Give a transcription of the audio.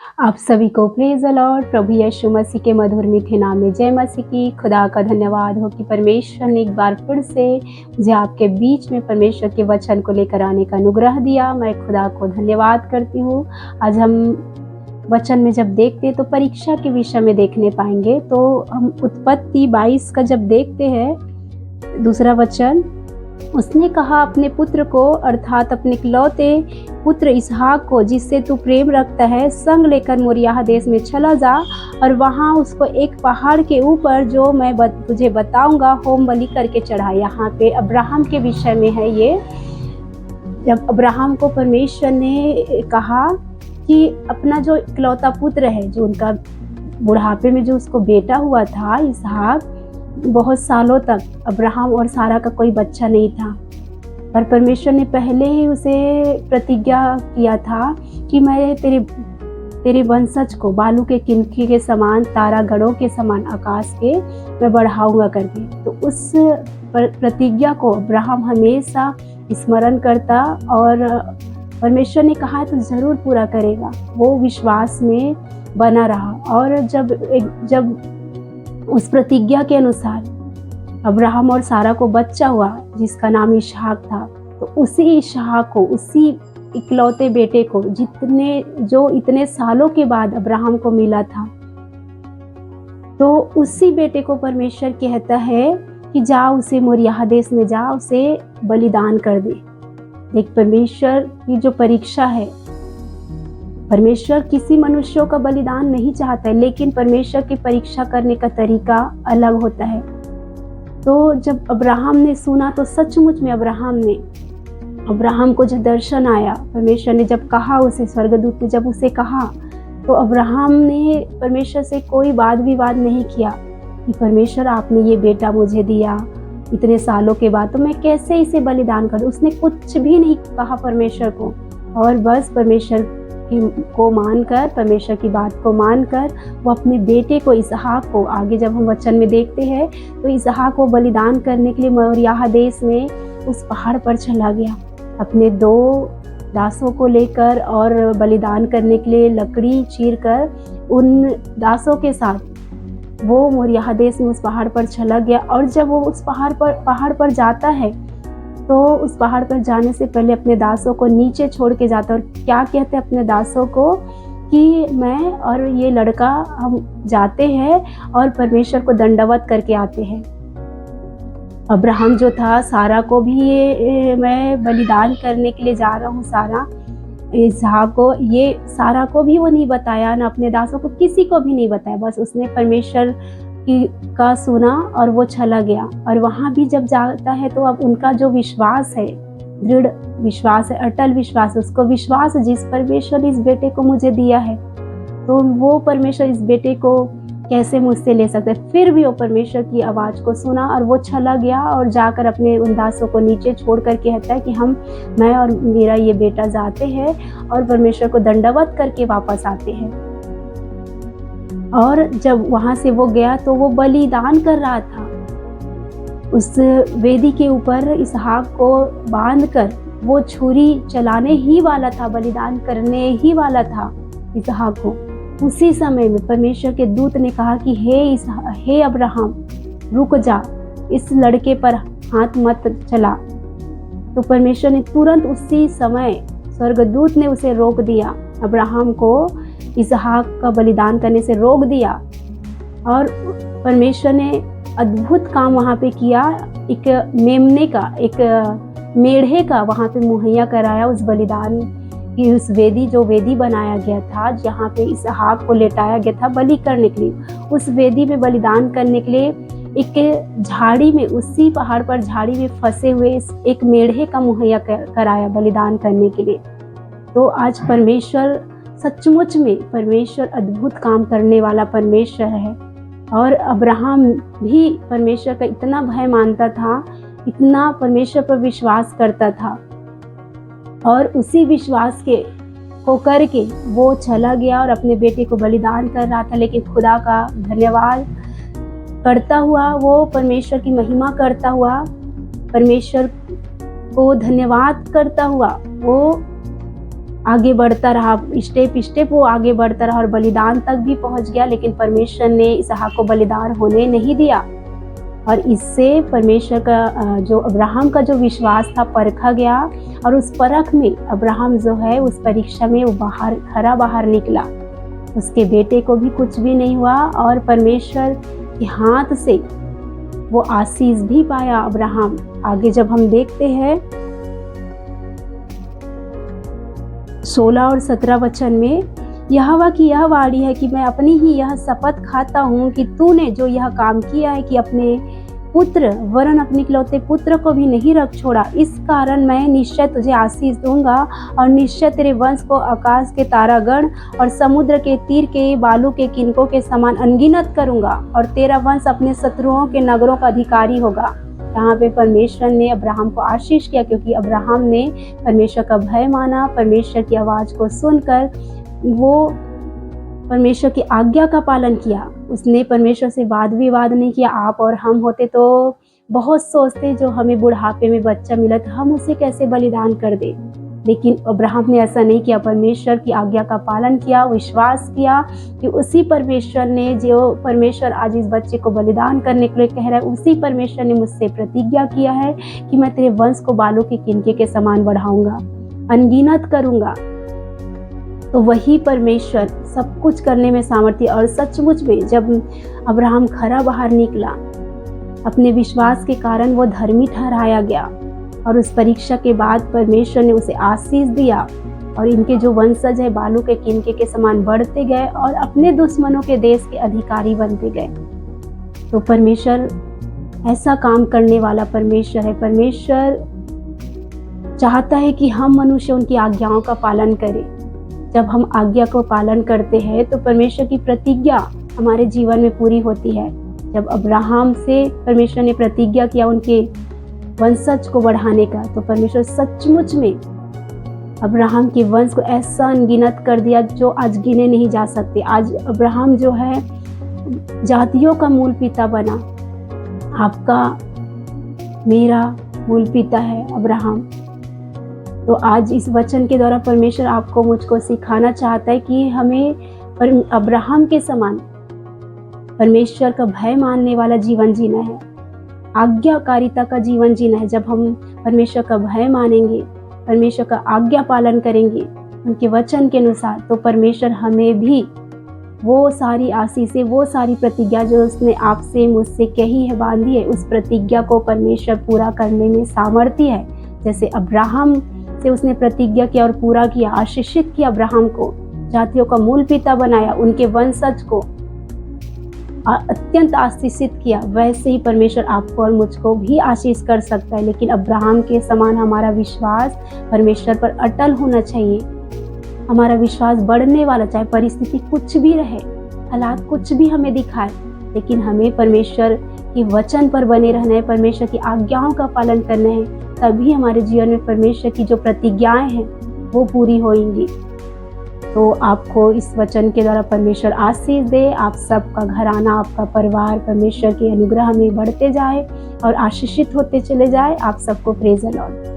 आप सभी को प्रेज़ द लॉर्ड। प्रभु यीशु मसीह के मधुर मीठे नाम में जय मसीह की। खुदा का धन्यवाद हो कि परमेश्वर ने एक बार फिर से मुझे आपके बीच में परमेश्वर के वचन को लेकर आने का अनुग्रह दिया। मैं खुदा को धन्यवाद करती हूँ। आज हम वचन में जब देखते हैं तो परीक्षा के विषय में देखने पाएंगे। तो हम उत्पत्ति 22 का जब देखते हैं दूसरा वचन, उसने कहा अपने पुत्र को अर्थात अपने इकलौते पुत्र इसहाक को जिससे तू प्रेम रखता है संग लेकर मोरियाह देश में चला जा और वहाँ उसको एक पहाड़ के ऊपर जो मैं तुझे बताऊंगा होम बलि करके चढ़ा। यहाँ पे अब्राहम के विषय में है ये। जब अब्राहम को परमेश्वर ने कहा कि अपना जो इकलौता पुत्र है, जो उनका बुढ़ापे में जो उसको बेटा हुआ था इसहाक, बहुत सालों तक अब्राहम और सारा का कोई बच्चा नहीं था, पर परमेश्वर ने पहले ही उसे प्रतिज्ञा किया था कि मैं तेरे वंशज को बालू के किनकी के समान, तारा गढ़ों के समान आकाश के मैं बढ़ाऊंगा करके। तो उस प्रतिज्ञा को अब्राहम हमेशा स्मरण करता और परमेश्वर ने कहा तो ज़रूर पूरा करेगा। वो विश्वास में बना रहा और जब उस प्रतिज्ञा के अनुसार अब्राहम और सारा को बच्चा हुआ जिसका नाम इसहाक था, तो उसी इसहाक को, उसी इकलौते बेटे को जो इतने सालों के बाद अब्राहम को मिला था, तो उसी बेटे को परमेश्वर कहता है कि जा उसे मोरियाह देश में जा, उसे बलिदान कर दे। देख, परमेश्वर की जो परीक्षा है, परमेश्वर किसी मनुष्यों का बलिदान नहीं चाहता है, लेकिन परमेश्वर की परीक्षा करने का तरीका अलग होता है। तो जब अब्राहम ने सुना तो सचमुच में अब्राहम को जब दर्शन आया, परमेश्वर ने जब कहा उसे, स्वर्गदूत ने जब उसे कहा, तो अब्राहम ने परमेश्वर से कोई वाद विवाद नहीं किया कि परमेश्वर आपने ये बेटा मुझे दिया इतने सालों के बाद, तो मैं कैसे इसे बलिदान करूं। उसने कुछ भी नहीं कहा परमेश्वर को, और बस परमेश्वर को मानकर, परमेश्वर की बात को मानकर वो अपने बेटे को इसहाक को, आगे जब हम वचन में देखते हैं तो इसहाक को बलिदान करने के लिए मोरियाह देश में उस पहाड़ पर चला गया अपने 2 दासों को लेकर, और बलिदान करने के लिए लकड़ी चीरकर उन दासों के साथ वो मोरियाह देश में उस पहाड़ पर चला गया। और जब वो उस पहाड़ पर जाता है तो उस पहाड़ पर जाने से पहले अपने दासों को नीचे छोड़ के जाता है, और क्या कहते हैं अपने दासों को कि मैं और ये लड़का हम जाते हैं और परमेश्वर को दंडवत करके आते हैं। अब्राहम जो था, सारा को भी ये मैं बलिदान करने के लिए जा रहा हूँ, सारा इसहाक को, ये सारा को भी वो नहीं बताया, ना अपने दासों को, किसी को भी नहीं बताया। बस उसने परमेश्वर का सुना और वो चला गया। और वहाँ भी जब जाता है तो अब उनका जो विश्वास है, दृढ़ विश्वास है, अटल विश्वास है, उसको विश्वास जिस परमेश्वर ने इस बेटे को मुझे दिया है, तो वो परमेश्वर इस बेटे को कैसे मुझसे ले सकते। फिर भी वो परमेश्वर की आवाज़ को सुना और वो चला गया और जाकर अपने उन दासों को नीचे छोड़ कर कहता है कि मैं और मेरा ये बेटा जाते हैं और परमेश्वर को दंडवत करके वापस आते हैं। और जब वहाँ से वो गया तो वो बलिदान कर रहा था उस वेदी के ऊपर, इसहाक को बांधकर वो छुरी चलाने ही वाला था, बलिदान करने ही वाला था इसहाक को। उसी समय में परमेश्वर के दूत ने कहा कि हे अब्राहम, रुक जा, इस लड़के पर हाथ मत चला। तो परमेश्वर ने तुरंत उसी समय, स्वर्गदूत ने उसे रोक दिया, अब्राहम को इसहाक का बलिदान करने से रोक दिया। और परमेश्वर ने अद्भुत काम वहाँ पे किया, एक मेमने का, एक मेढ़े का वहाँ पे मुहैया कराया उस बलिदान की, उस जो वेदी बनाया गया था जहाँ पे इसहाक को लेटाया गया था बलि करने के लिए, उस वेदी में बलिदान करने के लिए एक झाड़ी में, उसी पहाड़ पर झाड़ी में फंसे हुए एक मेढ़े का मुहैया कराया बलिदान करने के लिए। तो आज परमेश्वर, सचमुच में परमेश्वर अद्भुत काम करने वाला परमेश्वर है। और अब्राहम भी परमेश्वर का इतना भय मानता था, इतना परमेश्वर पर विश्वास करता था, और उसी विश्वास को करके वो चला गया और अपने बेटे को बलिदान कर रहा था। लेकिन खुदा का धन्यवाद करता हुआ, वो परमेश्वर की महिमा करता हुआ, परमेश्वर को धन्यवाद करता हुआ, वो आगे बढ़ता रहा, स्टेप स्टेप वो आगे बढ़ता रहा और बलिदान तक भी पहुंच गया, लेकिन परमेश्वर ने इसहाक को बलिदान होने नहीं दिया। और इससे परमेश्वर का जो अब्राहम का जो विश्वास था परखा गया, और उस परख में अब्राहम जो है उस परीक्षा में वो बाहर निकला। उसके बेटे को भी कुछ भी नहीं हुआ और परमेश्वर के हाथ से वो आशीष भी पाया अब्राहम। आगे जब हम देखते हैं 16 और 17 वचन में, यहोवा की यह वाणी है कि मैं अपनी ही यह शपथ खाता हूँ कि तूने जो यह काम किया है कि अपने पुत्र वरन अपने इकलौते पुत्र को भी नहीं रख छोड़ा, इस कारण मैं निश्चय तुझे आशीष दूंगा और निश्चय तेरे वंश को आकाश के तारागण और समुद्र के तीर के बालू के किनकों के समान अनगिनत करूंगा, और तेरा वंश अपने शत्रुओं के नगरों का अधिकारी होगा। यहाँ पे परमेश्वर ने अब्राहम को आशीष किया, क्योंकि अब्राहम ने परमेश्वर का भय माना, परमेश्वर की आवाज़ को सुनकर वो परमेश्वर की आज्ञा का पालन किया। उसने परमेश्वर से वाद विवाद नहीं किया। आप और हम होते तो बहुत सोचते, जो हमें बुढ़ापे में बच्चा मिला तो हम उसे कैसे बलिदान कर दे, लेकिन अब्राहम ने ऐसा नहीं किया। परमेश्वर की आज्ञा का पालन किया, विश्वास किया कि उसी परमेश्वर ने, जो परमेश्वर आज इस बच्चे को बलिदान करने के लिए कह रहा है, उसी परमेश्वर ने मुझसे प्रतिज्ञा किया है कि मैं तेरे वंश को बालों के किनके के समान बढ़ाऊंगा, अनगिनत करूंगा। तो वही परमेश्वर सब कुछ करने में सामर्थ्य। और सचमुच में जब अब्राहम खरा बाहर निकला, अपने विश्वास के कारण वो धर्मी ठहराया गया, और उस परीक्षा के बाद परमेश्वर ने उसे आशीष दिया, और इनके जो वंशज है बालू के किनके के समान बढ़ते गए और अपने दुश्मनों के देश के अधिकारी बनते गए। तो परमेश्वर ऐसा काम करने वाला परमेश्वर है। परमेश्वर चाहता है कि हम मनुष्य उनकी आज्ञाओं का पालन करें। जब हम आज्ञा को पालन करते हैं तो परमेश्वर की प्रतिज्ञा हमारे जीवन में पूरी होती है। जब अब्राहम से परमेश्वर ने प्रतिज्ञा किया उनके वंशज को बढ़ाने का, तो परमेश्वर सचमुच में अब्राहम के वंश को ऐसा अनगिनत कर दिया जो आज गिने नहीं जा सकते। आज अब्राहम जो है जातियों का मूल पिता बना। आपका मेरा मूल पिता है अब्राहम। तो आज इस वचन के द्वारा परमेश्वर आपको मुझको सिखाना चाहता है कि हमें अब्राहम के समान परमेश्वर का भय मानने वाला जीवन जीना है, आज्ञाकारिता का जीवन जीना है। जब हम परमेश्वर का भय मानेंगे, परमेश्वर का आज्ञा पालन करेंगे उनके वचन के अनुसार, तो परमेश्वर हमें भी वो सारी आशीषें, वो सारी प्रतिज्ञा जो उसने आपसे मुझसे कही है, बांधी है, उस प्रतिज्ञा को परमेश्वर पूरा करने में सामर्थ्य है। जैसे अब्राहम से उसने प्रतिज्ञा किया और पूरा किया, आशीषित किया अब्राहम को, जातियों का मूल पिता बनाया, उनके वंशज को अत्यंत आशीषित किया, वैसे ही परमेश्वर आपको और मुझको भी आशीष कर सकता है। लेकिन अब्राहम के समान हमारा विश्वास परमेश्वर पर अटल होना चाहिए। हमारा विश्वास बढ़ने वाला, चाहे परिस्थिति कुछ भी रहे, हालात कुछ भी हमें दिखाए, लेकिन हमें परमेश्वर के वचन पर बने रहना है, परमेश्वर की आज्ञाओं का पालन करना है। तभी हमारे जीवन में परमेश्वर की जो प्रतिज्ञाएं हैं वो पूरी होंगी। तो आपको इस वचन के द्वारा परमेश्वर आशीष दे। आप सबका घराना, आपका परिवार परमेश्वर के अनुग्रह में बढ़ते जाए और आशीषित होते चले जाए। आप सबको प्रेज़ द लॉर्ड।